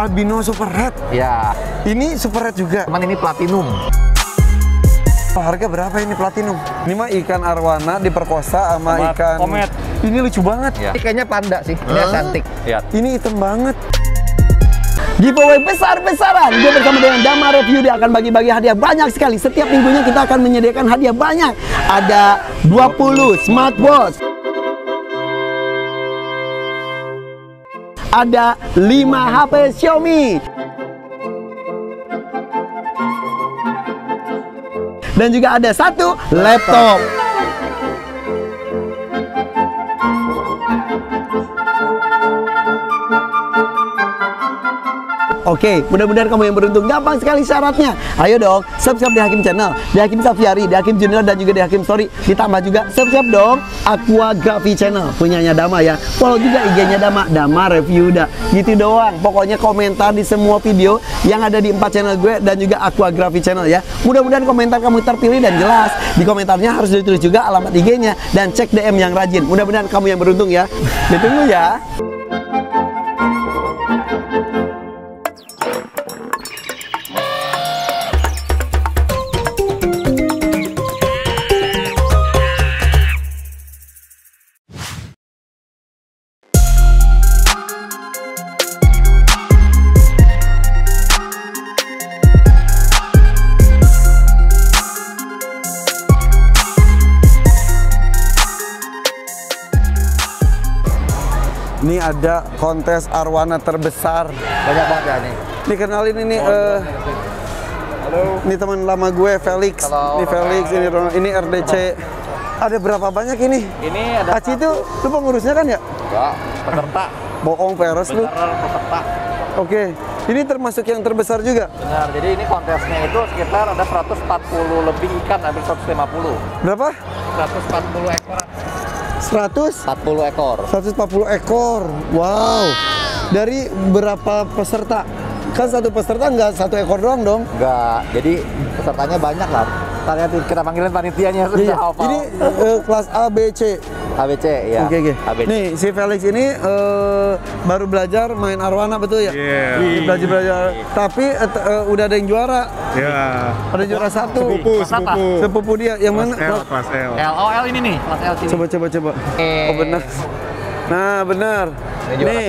Albino Super Red. Ya. Ini Super Red juga. Cuman ini platinum. Harga berapa ini platinum? Ini mah ikan arwana diperkosa sama ikan komet. Ini lucu banget. Ya. Ini kayaknya panda sih. Ini cantik. Lihat. Ini hitam banget. Giveaway besar-besaran. Dia bersama dengan Dama Review, dia akan bagi-bagi hadiah banyak sekali. Setiap minggunya kita akan menyediakan hadiah banyak. Ada 20 smartwatch. Ada 5 HP Xiaomi. Dan juga ada 1 laptop. Oke, mudah-mudahan kamu yang beruntung. Gampang sekali syaratnya. Ayo dong, subscribe di Hakim Channel, di Hakim Safiari, di Hakim Junior, dan juga di Hakim Story. Ditambah juga subscribe dong Aquagraphy Channel, punyanya Dama ya. Follow juga IG-nya Dama, Dama Review dah. Gitu doang. Pokoknya komentar di semua video yang ada di 4 channel gue dan juga Aquagraphy Channel ya. Mudah-mudahan komentar kamu terpilih dan jelas. Di komentarnya harus ditulis juga alamat IG-nya dan cek DM yang rajin. Mudah-mudahan kamu yang beruntung ya. Ditunggu ya. Ini ada kontes arwana terbesar. Banyak banget ya nih. Dikenalin ini halo. Ini teman lama gue Felix. Halo. Ini Felix, ini Ronald, ini RDC. Ada berapa banyak ini? Ini ada Aci itu lu pengurusnya kan ya? enggak, peserta. Bohong peres lu. Peserta. Oke. Ini termasuk yang terbesar juga? Benar, jadi ini kontesnya itu sekitar ada 140 lebih ikan, hampir 150. Berapa? 140 ekor. 140 ekor. 140 ekor. Wow. Dari berapa peserta? Kan satu peserta nggak 1 ekor doang dong? Enggak, jadi pesertanya banyak lah. Kita panggilin panitianya sudah Iya. hafal. Ini kelas A, B, C. ABC ya. Oke. ABC. Nih si Felix ini baru belajar main arwana, betul ya? Iya. Belajar. Tapi udah ada yang juara. Iya. Ada juara 1. Sepupu dia. Yang mana? Kelas L. LOL ini nih, kelas L sini. Coba. Oh benar. Nah benar. Ini juara Nih.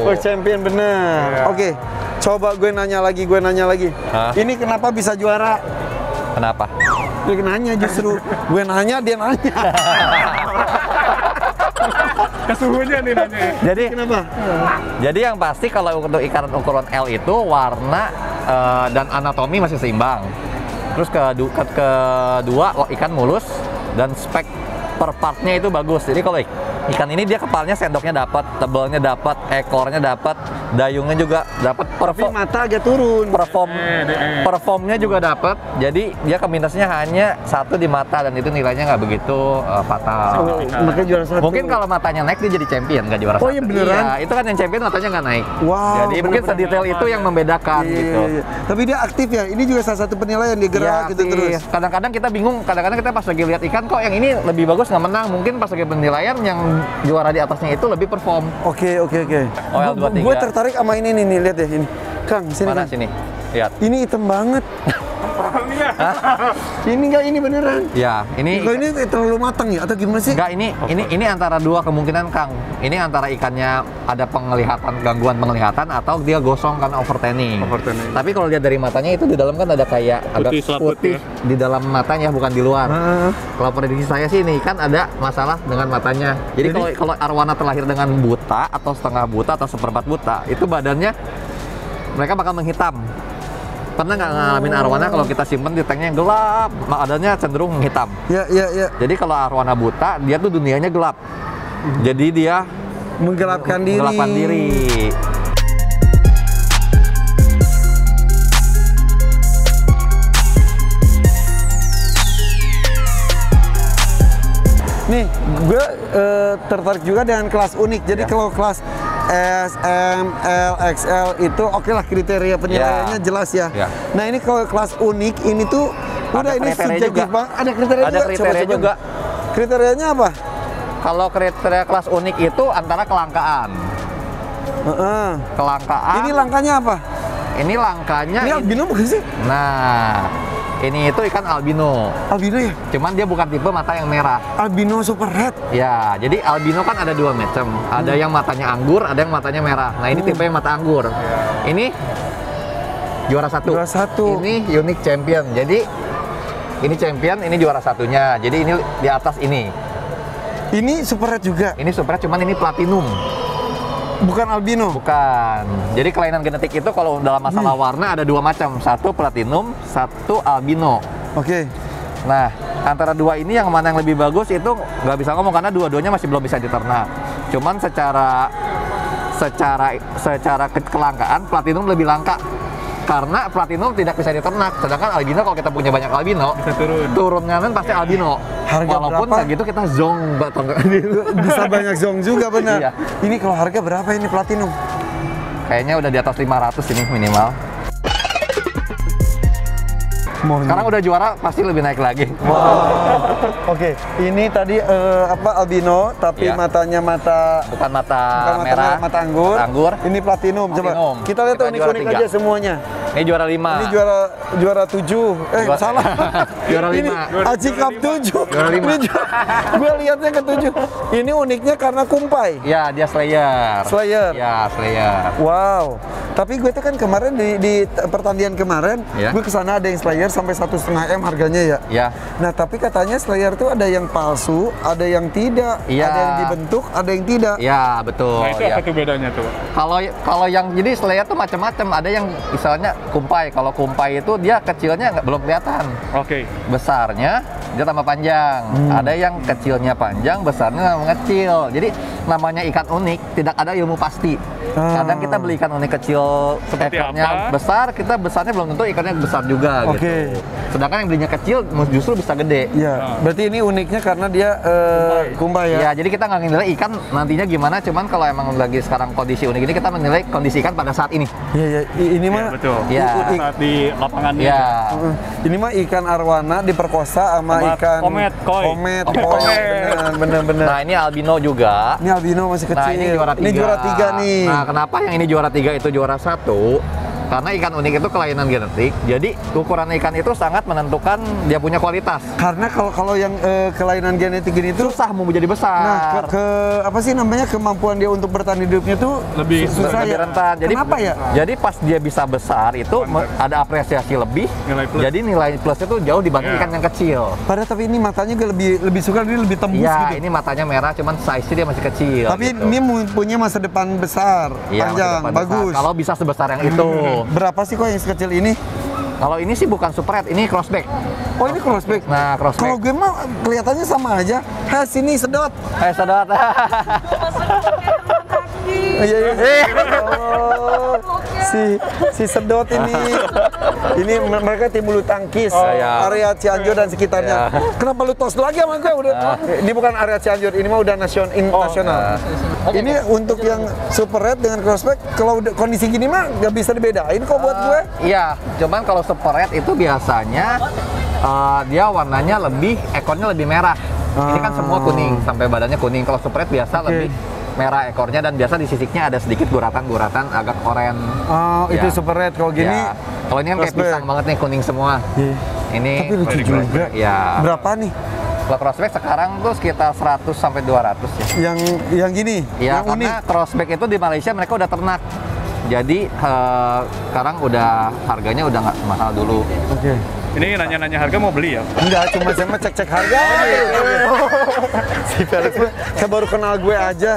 1. First champion benar. Oke. Coba gue nanya lagi. Hah? Ini kenapa bisa juara? Kenapa? Dia nanya justru. Gue nanya, dia nanya. Kesuhunya nih nanya. Jadi Kenapa? Jadi yang pasti kalau untuk ikan ukuran L itu warna dan anatomi masih seimbang. Terus kedua ikan mulus dan spek per partnya itu bagus. Jadi kalau ikan ini dia kepalanya sendoknya dapat, tebalnya dapat, ekornya dapat, dayungnya juga dapat, Tapi mata agak turun. performnya juga dapat. Jadi dia minusnya hanya 1 di mata dan itu nilainya nggak begitu fatal. Makanya juara 1. Mungkin kalau matanya naik dia jadi champion, nggak juara 1. Oh iya beneran? Iya, itu kan yang champion matanya nggak naik. Wow. Jadi mungkin sedetail itu yang membedakan gitu. Iya. Tapi dia aktif ya. Ini juga salah satu penilaian, dia gerak gitu aktif. terus. Kadang-kadang kita bingung, kadang-kadang kita pas lagi lihat ikan kok yang ini lebih bagus nggak menang. Mungkin pas lagi penilaian yang juara di atasnya itu lebih perform. Oke. OL 23. Gue tertarik sama ini nih, lihat deh ini. Kang, sini Mana Kang. sini? Lihat. Ini hitam banget. Ini enggak, ini beneran. Ya, ini Kalau ini terlalu matang ya atau gimana sih? enggak, ini antara dua kemungkinan, Kang. Ini antara ikannya ada gangguan penglihatan atau dia gosong karena overtanning. Tapi kalau lihat dari matanya itu di dalam kan ada kayak agak putih di dalam matanya, bukan di luar. Kalau prediksi saya sih ini kan ada masalah dengan matanya. Jadi kalau arwana terlahir dengan buta atau setengah buta atau seperempat buta, itu badannya mereka bakal menghitam. Pernah nggak ngalamin arwana kalau kita simpen di tanknya gelap, badannya cenderung hitam. Ya. Jadi kalau arwana buta, dia tuh dunianya gelap. Jadi dia Menggelapkan diri. Nih, gue tertarik juga dengan kelas unik. Jadi kalau kelas S, M, L, XL itu oke lah, kriteria penilaiannya jelas ya. Nah ini kalau kelas unik ini tuh udah ini subjektif banget. Ada kriteria juga. Kriteria juga. Kriterianya apa? Kalau kriteria kelas unik itu antara kelangkaan. Kelangkaan. Ini langkanya apa? Ini langkanya. Ini albino bukan sih? Nah, ini itu ikan albino. Albino ya? Cuman dia bukan tipe mata yang merah. Albino super red. Ya, jadi albino kan ada dua macam. Ada yang matanya anggur, ada yang matanya merah. Nah, ini tipe yang mata anggur. Ini juara satu. Juara satu. Ini unique champion. Jadi ini champion, ini juara satunya. Jadi ini di atas ini. Ini super red juga. Ini super red, cuman ini platinum. Bukan albino. Bukan. Jadi kelainan genetik itu kalau dalam masalah warna ada dua macam. Satu platinum, satu albino. Oke. Nah, antara dua ini yang mana yang lebih bagus itu nggak bisa ngomong karena dua-duanya masih belum bisa diternak. Cuman secara kelangkaan platinum lebih langka. Karena platinum tidak bisa diternak, sedangkan albino kalau kita punya banyak albino bisa turunnya kan pasti albino. Harga walaupun berapa? kayak gitu kita zong batang. Bisa banyak zong juga benar. Iya. Ini kalau harga berapa ini platinum? Kayaknya udah di atas 500 ini minimal. Sekarang udah juara pasti lebih naik lagi. Oke, ini tadi albino tapi Iya. matanya Bukan mata bukan merah, mata anggur. anggur. Ini platinum. Coba Platinum. kita lihat Kita juara unik-unik tiga. aja semuanya. Ini juara 5. Ini juara 7. Salah. Juara Ini 5. Aci Cup 7. Juara 5. Gue lihatnya ke 7. Ini uniknya karena kumpai. Ya, dia Slayer. Slayer. Ya, Slayer. Wow. Tapi gue tuh kan kemarin di pertandingan kemarin, Ya. gue kesana ada yang Slayer sampai 1,5 M harganya ya. Ya. Nah, tapi katanya Slayer tuh ada yang palsu, ada yang tidak, Iya. ada yang dibentuk, ada yang tidak. Ya, betul. Nah itu ya. apa tuh bedanya tuh? Kalau yang jadi Slayer tuh macam-macam. Ada yang misalnya kumpai. Kalau kumpai itu dia kecilnya belum kelihatan. Oke. Besarnya dia tambah panjang. Ada yang kecilnya panjang, besarnya mengecil. Jadi namanya ikan unik tidak ada ilmu pasti. Kadang kita beli ikan unik kecil Seperti ekornya apa? besar, kita besarnya belum tentu ikannya besar juga Oke. gitu. Sedangkan yang belinya kecil justru bisa gede. Iya. Berarti ini uniknya karena dia kumpai ya. Ya, jadi kita nggak menilai ikan nantinya gimana, cuman kalau emang lagi sekarang kondisi unik ini kita menilai kondisi ikan pada saat ini. Iya, iya. Ini Ya, mah betul. Ya. Saat di lapangannya. Ya. Ini mah ikan arwana diperkosa sama Sama ikan komet, koi. Komet, Oke, koi. komet. Bener. Nah, ini albino juga. Ini albino masih kecil. Nah, ini juara 3. Ini juara 3 nih. Nah, kenapa yang ini juara 3 itu juara 1? Karena ikan unik itu kelainan genetik. Jadi, ukuran ikan itu sangat menentukan dia punya kualitas. Karena kalau yang kelainan genetik gini tuh Susah mau menjadi besar. nah, apa sih namanya kemampuan dia untuk bertahan hidupnya tuh Lebih- susah lebih ya. rentan. Jadi, Kenapa ya? Jadi pas dia bisa besar itu ada apresiasi lebih. Nilai plus. Jadi nilai plusnya tuh jauh dibanding Ya. ikan yang kecil. Padahal tapi ini matanya juga lebih suka, dia lebih tembus Iya, gitu. ini matanya merah, cuman size-nya dia masih kecil. Tapi gitu. ini punya masa depan besar, Iya, panjang, masa depan besar. bagus. Kalau bisa sebesar yang itu. Berapa sih kok yang sekecil ini? Kalau ini sih bukan super red, ini crossback. Oh ini crossback. Nah, crossback. Kalau gue mah kelihatannya sama aja. Sini sedot. Sedot. Iya. Oh, si sedot ini. Ini mereka tim bulu tangkis, ya. area Cianjur dan sekitarnya. Kenapa lu tos lagi sama gue? Udah. Ini bukan area Cianjur, ini mah udah nasional. Ini untuk yang super red dengan crossback, kalau udah kondisi gini mah nggak bisa dibedain kok buat gue. Iya, cuman kalau super red itu biasanya dia warnanya ekornya lebih merah. Ini kan semua kuning, sampai badannya kuning. Kalau super red biasa lebih merah ekornya dan biasa di sisiknya ada sedikit guratan-guratan agak oranye. Oh, itu Ya. super red. Kalau gini, Ya. Kalau ini kan kayak crossback. pisang banget nih, kuning semua. Iya. Ini Tapi lucu juga. Ya. Berapa nih? Kalau crossback sekarang tuh sekitar 100 sampai 200 ya. Yang gini, Ya, yang unik. karena crossback itu di Malaysia mereka udah ternak. Jadi sekarang udah harganya udah nggak mahal dulu. Oke. Ini nanya-nanya harga mau beli ya? Enggak, cuma saya mah cek-cek harga. Si Felix mah saya baru kenal gue aja.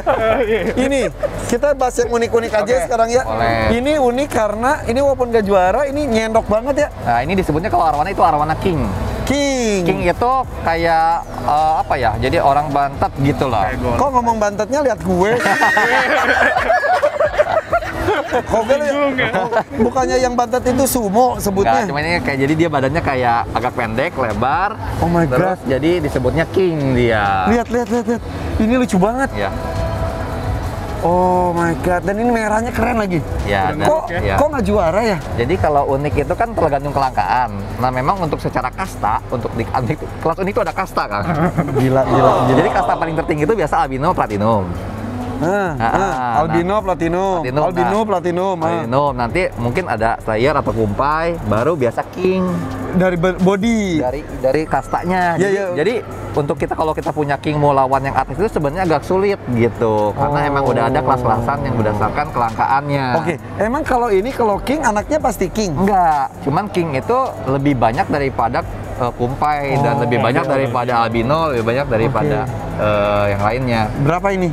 Ini kita bahas yang unik-unik aja Oke, sekarang ya. boleh. Ini unik karena ini walaupun gak juara, ini nyendok banget ya. Nah, ini disebutnya kalau arwana itu arwana king. King. King itu kayak apa ya? Jadi orang Bantet gitu lah. Kayak gol. Kok ngomong bantetnya lihat gue? Kok gue Bingung ya? bukannya yang bantet itu sumo Enggak, sebutnya? cuma ini kayak jadi dia badannya kayak agak pendek, lebar. Oh my Terus God. jadi disebutnya king dia. Lihat. Ini lucu banget. Ya. Oh my God. Dan ini merahnya keren lagi. Ya, dan- Kok ya. kok nggak juara ya? Jadi kalau unik itu kan tergantung kelangkaan. Nah, memang untuk secara kasta, untuk di kelas unik itu ada kasta kan. Gila. Jadi kasta paling tertinggi itu biasa albino platinum. Albino, platinum. Albino, platinum. Platinum. Nanti mungkin ada Slayer atau Kumpai, baru biasa King. Dari body. Dari kastanya. Jadi untuk kita kalau kita punya King mau lawan yang atas itu sebenarnya agak sulit gitu. Karena emang udah ada kelas-kelasan yang berdasarkan kelangkaannya. Oke. Emang kalau King anaknya pasti King? Enggak. Cuman King itu lebih banyak daripada Kumpai dan lebih banyak daripada Albino, lebih banyak daripada yang lainnya. Berapa ini?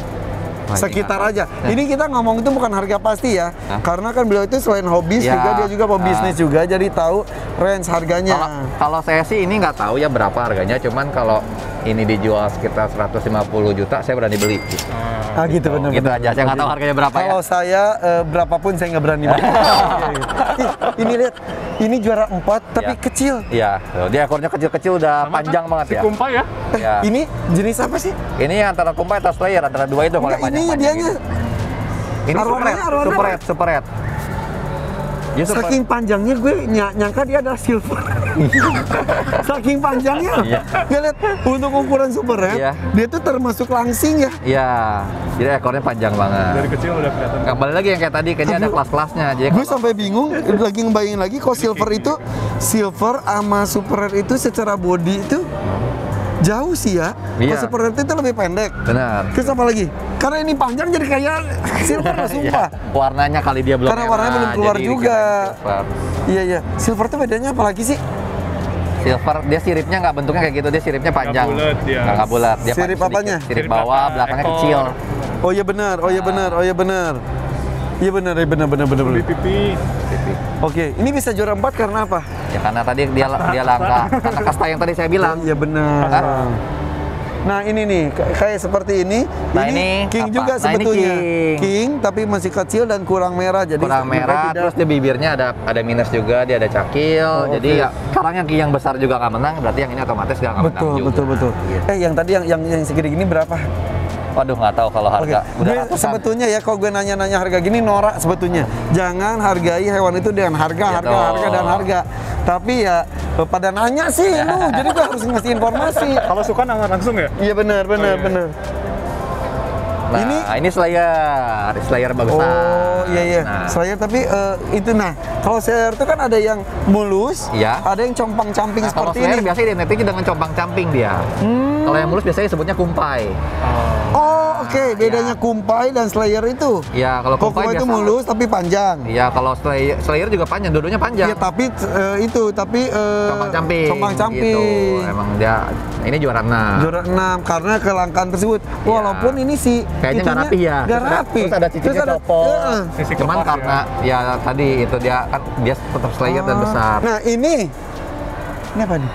Sekitar aja. Ini kita ngomong itu bukan harga pasti ya. Karena kan beliau itu selain hobis juga dia juga pebisnis juga, jadi tahu range harganya. Kalau saya sih ini nggak tahu ya berapa harganya, cuman kalau ini dijual sekitar 150 juta, saya berani beli. Gitu benar. Gitu aja. Saya nggak tahu harganya berapa ya. Kalau saya berapapun saya nggak berani beli. Ini lihat, ini juara 4 tapi kecil. Iya, dia ekornya kecil-kecil udah panjang banget ya. Kumpai ya? Ini jenis apa sih? Ini antara Kumpai atau Slayer, antara dua itu kalau ini dianya. Gitu. Ini super red. Saking panjangnya gue nyangka dia adalah silver. Saking panjangnya. Ya lihat untuk ukuran super red, dia tuh termasuk langsing ya. Iya. Jadi ekornya panjang banget. Dari kecil udah kelihatan. Kembali lagi yang kayak tadi, kayaknya ada kelas-kelasnya. Jadi gue sampai bingung, lagi ngebayangin lagi kok silver sama super red itu secara body itu jauh sih ya. Kalau super red itu lebih pendek. Benar. Terus apa lagi? Karena ini panjang jadi kayak silver sumpah. Warnanya kali dia belum. Karena warnanya belum keluar juga. Iya. Silver tuh bedanya apa lagi sih? Silver dia siripnya nggak bentuknya kayak gitu, dia siripnya panjang. Nggak bulat. Dia sirip apanya? Sirip bawah, belakangnya kecil. Oh iya benar. Iya benar. Pipi. Oke, ini bisa juara 4 karena apa? Ya karena tadi dia langka. Karena kasta yang tadi saya bilang. Iya benar. Nah ini nih, kayak seperti ini. Nah, ini King apa? juga Nah, sebetulnya. King. King tapi masih kecil dan kurang merah. Jadi kurang merah, terus dia bibirnya ada minus juga, dia ada cakil. Jadi ya sekarang yang besar juga nggak menang, berarti yang ini otomatis nggak menang juga. Betul. Gitu. Yang tadi yang segini gini berapa? Waduh, nggak tahu kalau harga. Gue sebetulnya ya kalau gue nanya harga gini norak sebetulnya. Jangan hargai hewan itu dengan harga dan harga. Tapi ya pada nanya sih lu, jadi gue harus ngasih informasi. Kalau suka nanya langsung ya? Iya benar. Nah, ini Slayer bagusan. Oh iya. Nah. Slayer tapi itu kalau Slayer itu kan ada yang mulus, ada yang compang-camping seperti ini. Kalau Slayer biasanya identiknya dengan compang-camping dia. Kalau yang mulus biasanya sebutnya Kumpai. Oke, bedanya Kumpai dan Slayer itu. Iya, kalau Kumpai itu mulus tapi panjang. Iya, kalau Slayer juga panjang, dua-duanya panjang. Iya, tapi compang-camping. Gitu. Emang dia ini juara 6. Juara 6 karena kelangkaan tersebut. Walaupun ini sih kayaknya nggak rapi ya. Nggak rapi. Terus ada cicinya copot. Cuman karena ya tadi itu dia tetap Slayer dan besar. Nah, ini apa nih?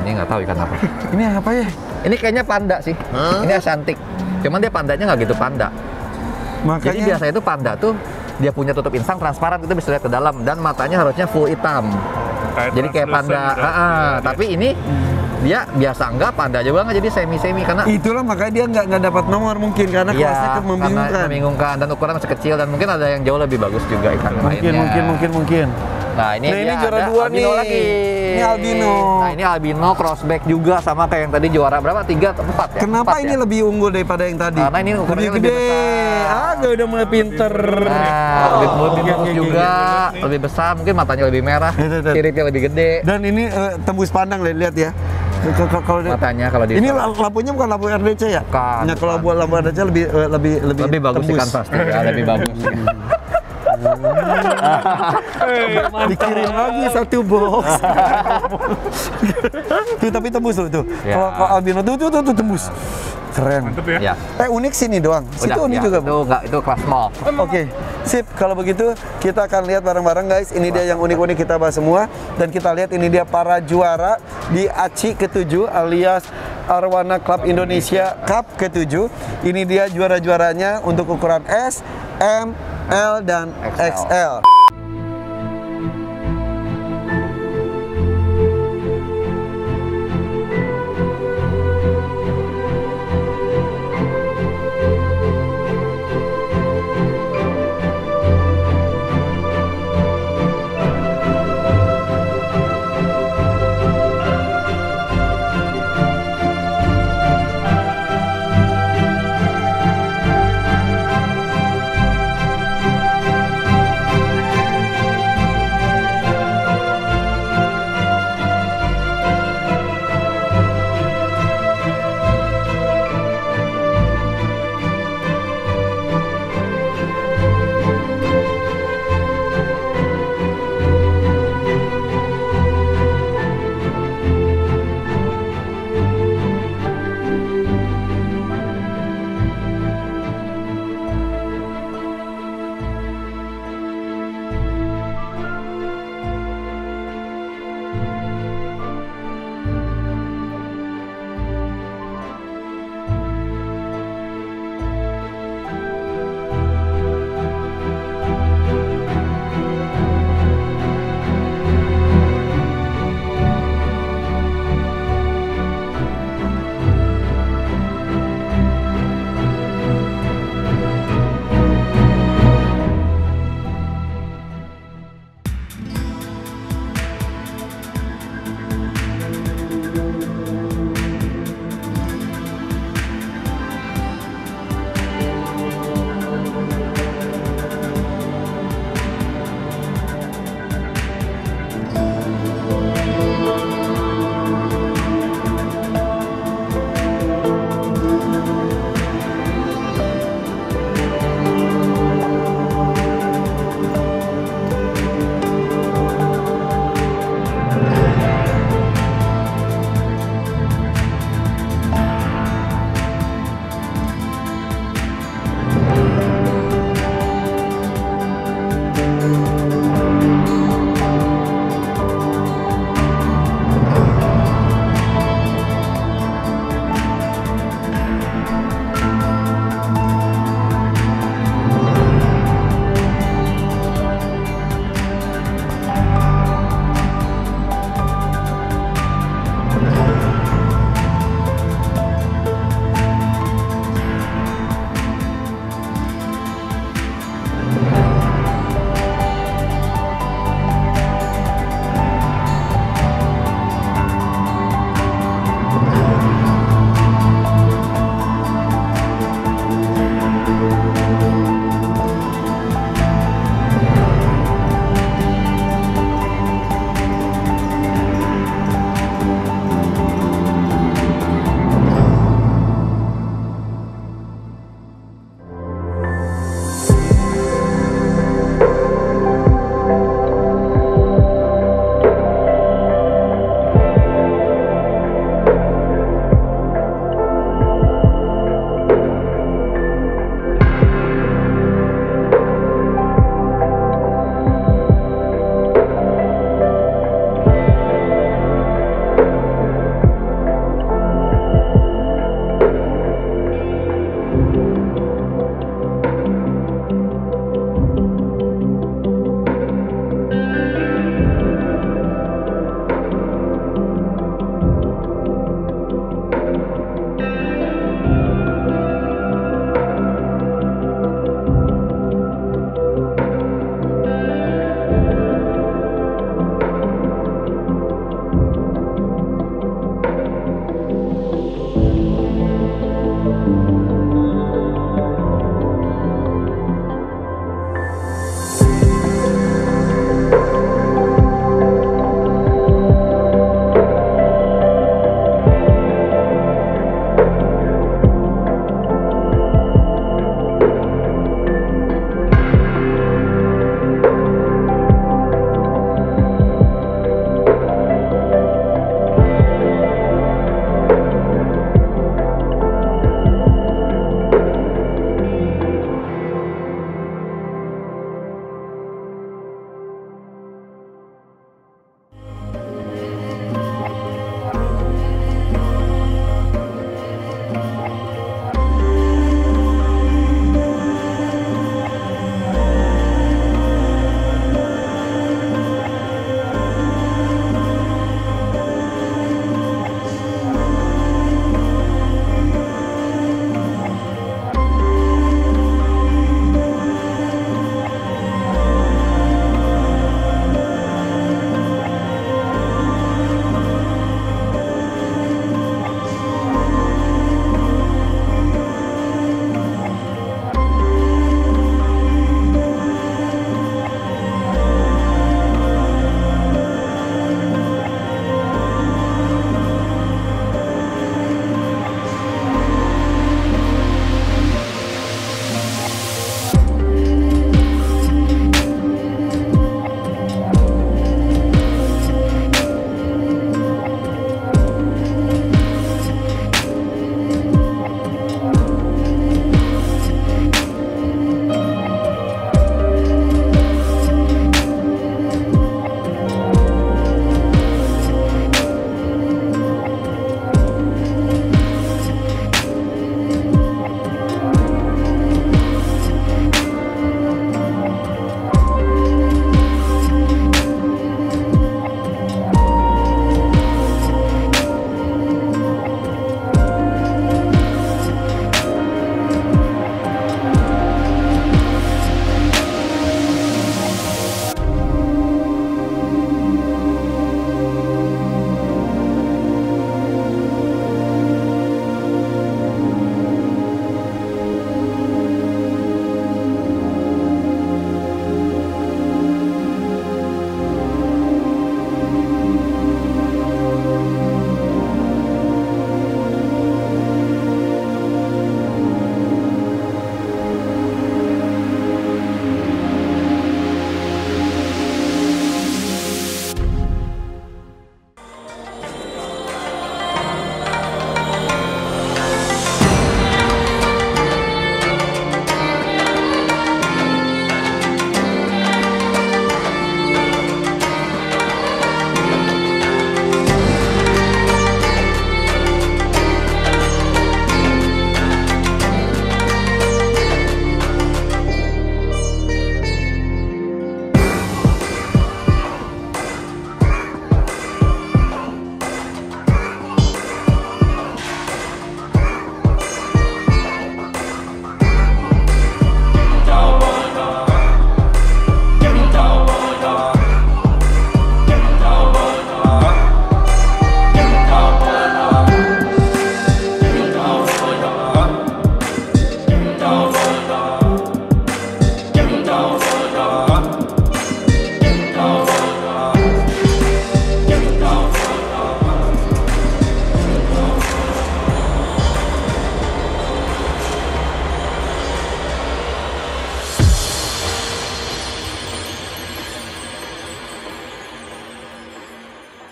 Ini nggak tahu ikan apa. Ini apa ya? Ini kayaknya panda sih. Ini Ashantik. Cuman dia pandanya nggak gitu panda. Makanya, jadi biasanya itu panda tuh dia punya tutup insang transparan, itu bisa lihat ke dalam dan matanya harusnya full hitam. Jadi kayak panda. Tapi ini dia biasa enggak, panda juga enggak, jadi semi karena itulah makanya dia nggak dapat nomor mungkin karena kelasnya membingungkan dan ukuran masih kecil dan mungkin ada yang jauh lebih bagus juga ikan lainnya. Mungkin. Nah, ini juara 2 nih. Lagi. Ini albino. Nah, ini albino crossback juga sama kayak yang tadi juara berapa? 3 atau 4 ya? Kenapa ini lebih unggul daripada yang tadi? Karena ini ukurannya lebih besar. Gue udah mulai pinter. Lebih bagus juga, lebih besar, mungkin matanya lebih merah, siripnya lebih gede. Dan ini tembus pandang, lihat ya. Matanya kalau di ini lampunya bukan lampu RDC ya? Bukan. Nah, kalau buat lampu RDC lebih bagus sih kan pasti ya, lebih bagus. Dikirim lagi 1 box. Tuh tapi tembus tuh. Kalau albino tuh tembus. Keren. Mantep ya. Unik sini doang. Situ unik juga. Itu kelas small. Oke. Sip, kalau begitu kita akan lihat bareng-bareng guys. Ini dia yang unik-unik kita bahas semua dan kita lihat ini dia para juara di ACI ke-7 alias Arwana Club Indonesia Cup ke-7. Ini dia juara-juaranya untuk ukuran S, M, L dan XL.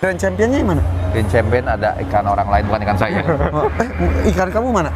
Grand Championnya yang mana? Grand Champion ada ikan orang lain, bukan ikan saya. Ikan kamu mana?